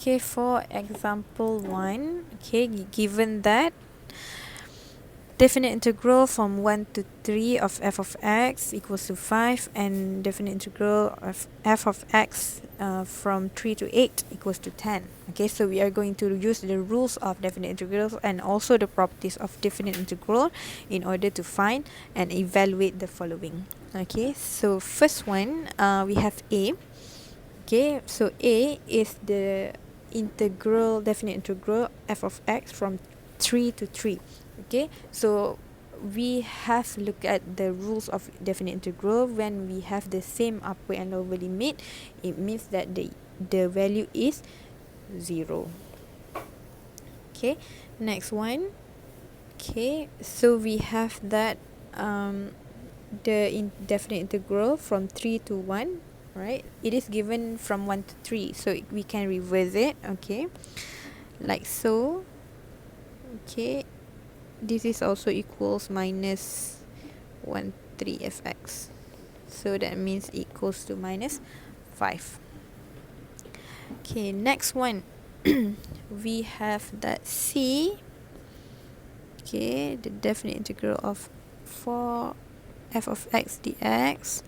Okay, for example 1, okay, given that definite integral from 1 to 3 of f of x equals to 5, and definite integral of f of x from 3 to 8 equals to 10. Okay, so we are going to use the rules of definite integrals and also the properties of definite integral in order to find and evaluate the following. Okay, so first one, we have a. Okay, so a is the integral, definite integral f of x from 3 to 3. Okay, so we have looked at the rules of definite integral. When we have the same upper and lower limit, it means that the value is 0. Okay, next one. Okay, so we have that the definite integral from 3 to 1, right? It is given from 1 to 3, so we can reverse it. Okay, like so. Okay, this is also equals minus 1 3 fx, so that means equals to minus 5. Okay, next one. We have that c. Okay, the definite integral of 4 f of x dx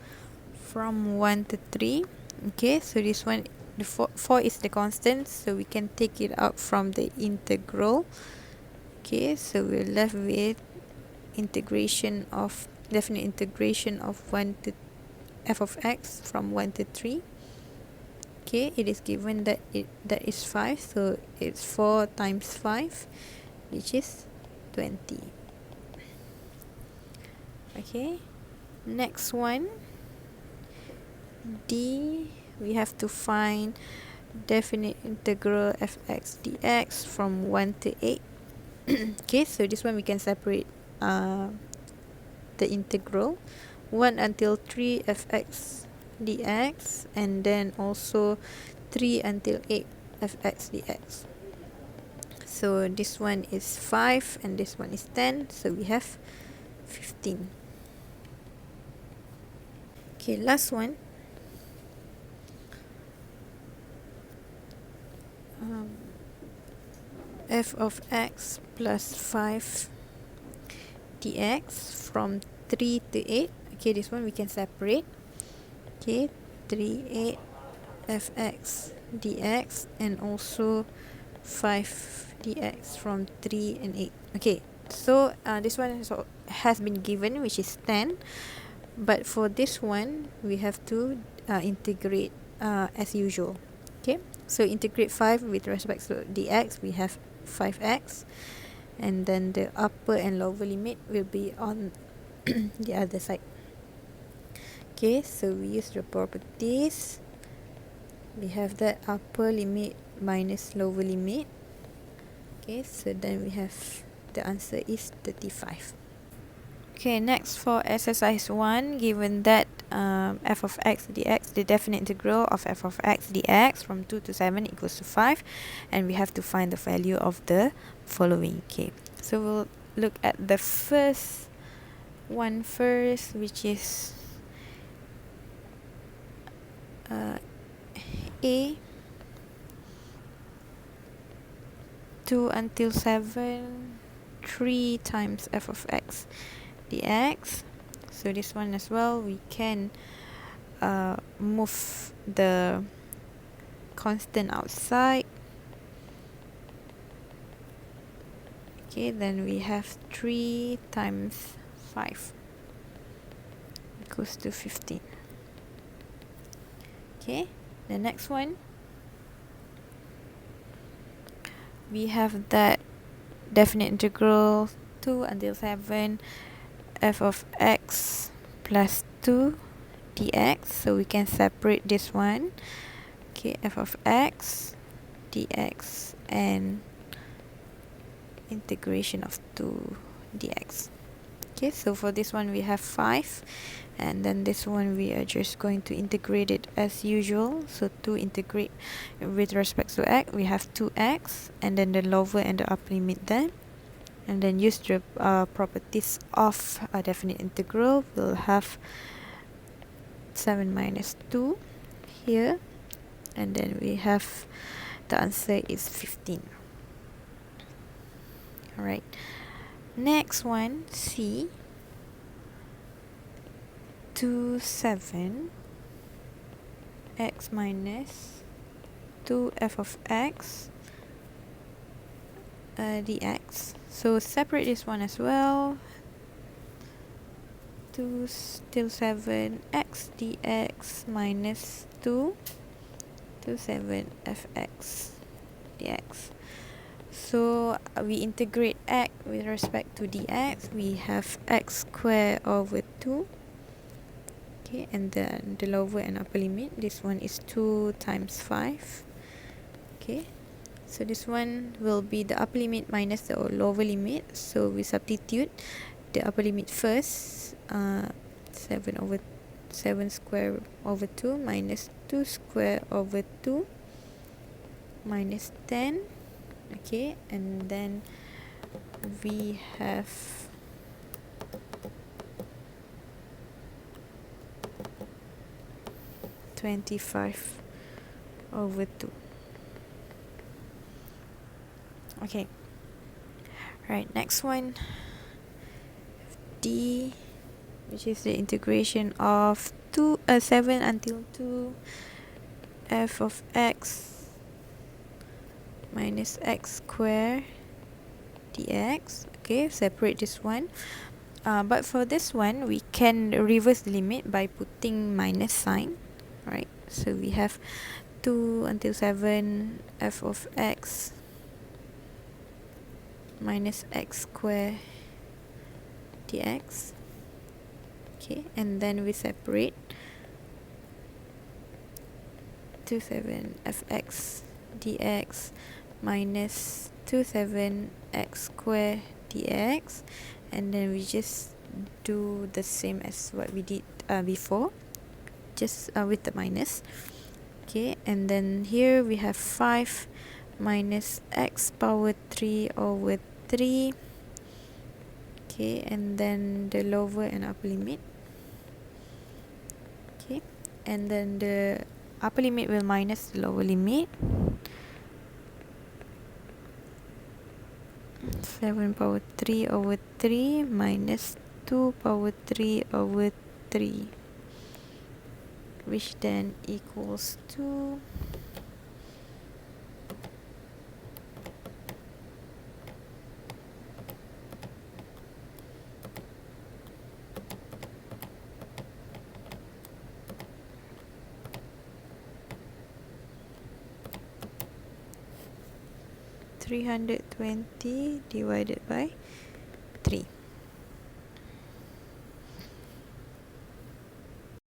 from 1 to 3. Okay, so this one, the 4 is the constant, so we can take it out from the integral. Okay, so we're left with integration of definite integration of 1 to f of x from 1 to 3. Okay, it is given that that is 5, so it's 4 times 5, which is 20. Okay, next one, d, we have to find definite integral fx dx from 1 to 8. Okay, so this one we can separate the integral 1 until 3 fx dx, and then also 3 until 8 fx dx. So this one is 5 and this one is 10, so we have 15. Okay, last one. F of x plus 5 dx from 3 to 8. Okay, this one we can separate. Okay, 3 8 fx dx, and also 5 dx from 3 and 8. Okay, so this one has been given, which is 10, but for this one we have to integrate as usual. Okay, so integrate 5 with respect to dx, we have 5x, and then the upper and lower limit will be on the other side. Okay, so we use the properties. We have that upper limit minus lower limit. Okay, so then we have the answer is 35. Okay, next for exercise 1, given that f of x dx, the definite integral of f of x dx from 2 to 7 equals to 5, and we have to find the value of the following. Okay, so we'll look at the first one first, which is a, 2 until 7, 3 times f of x dx. So this one as well, we can move the constant outside. Okay, then we have 3 times 5 equals to 15. Okay, the next one, we have that definite integral 2 until 7 f of x plus 2 dx, so we can separate this one. Okay, f of x dx and integration of 2 dx. Okay, so for this one we have 5, and then this one we are just going to integrate it as usual. So to integrate with respect to x, we have 2x, and then the lower and the upper limit there, and then use the properties of a definite integral. We'll have 7 minus 2 here, and then we have the answer is 15. Alright, next one, C, 27 x minus 2 f of x dx. So separate this one as well. 2 till 7 x dx minus 2 to 7 fx dx. So we integrate x with respect to dx. We have x squared over 2. Okay, and then the lower and upper limit, this one is 2 times 5. Okay, so this one will be the upper limit minus the lower limit. So we substitute the upper limit first. 7 square over 2 minus 2 square over 2 minus 10. Okay, and then we have 25 over 2. Okay, right, next one, D, which is the integration of 7 until 2 f of x minus x square dx. Okay, separate this one. But for this one, we can reverse the limit by putting minus sign. Right, so we have 2 until 7 f of x minus x square dx. Okay, and then we separate 27 fx dx minus 27 x square dx, and then we just do the same as what we did before, just with the minus. Okay, and then here we have 5 minus x power 3 over 3. Okay, and then the lower and upper limit. Okay, and then the upper limit will minus the lower limit. 7 power 3 over 3 minus 2 power 3 over 3, which then equals to 320 divided by 3.